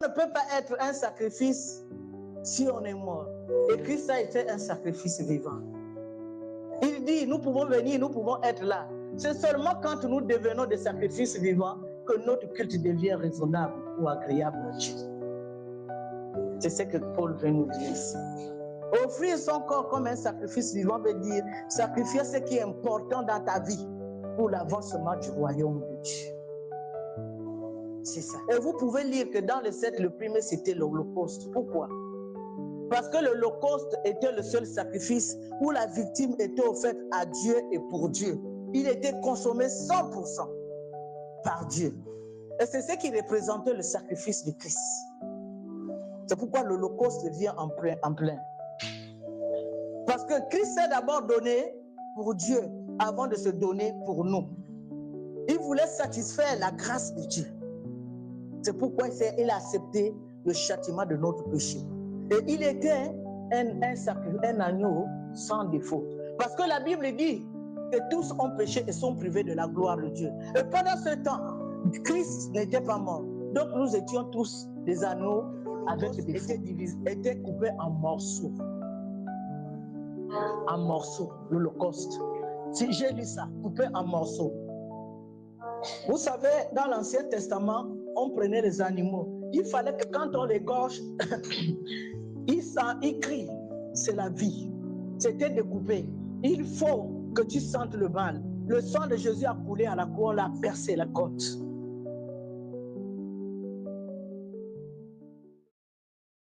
ne peut pas être un sacrifice si on est mort. Et Christ a été un sacrifice vivant. Il dit, nous pouvons venir, nous pouvons être là. C'est seulement quand nous devenons des sacrifices vivants que notre culte devient raisonnable ou agréable à Dieu. C'est ce que Paul veut nous dire ici. Offrir son corps comme un sacrifice vivant veut dire sacrifier ce qui est important dans ta vie pour l'avancement du royaume de Dieu. C'est ça. Et vous pouvez lire que dans les 7, le premier c'était l'Holocauste. Pourquoi? Parce que l'Holocauste était le seul sacrifice où la victime était offerte à Dieu et pour Dieu. Il était consommé 100% par Dieu. Et c'est ce qui représentait le sacrifice de Christ. C'est pourquoi l'Holocauste vient en plein. Parce que Christ s'est d'abord donné pour Dieu avant de se donner pour nous. Il voulait satisfaire la grâce de Dieu. C'est pourquoi il a accepté le châtiment de notre péché. Et il était un agneau sans défaut. Parce que la Bible dit que tous ont péché et sont privés de la gloire de Dieu. Et pendant ce temps, Christ n'était pas mort. Donc nous étions tous des agneaux avec des défauts, étaient coupés en morceaux. En morceaux, l'Holocauste. Si j'ai lu ça, coupé en morceaux. Vous savez, dans l'Ancien Testament, on prenait les animaux. Il fallait que quand on l'égorge, il crie. C'est la vie. C'était découpé. Il faut que tu sentes le mal. Le sang de Jésus a coulé à la croix, on l'a percé la côte.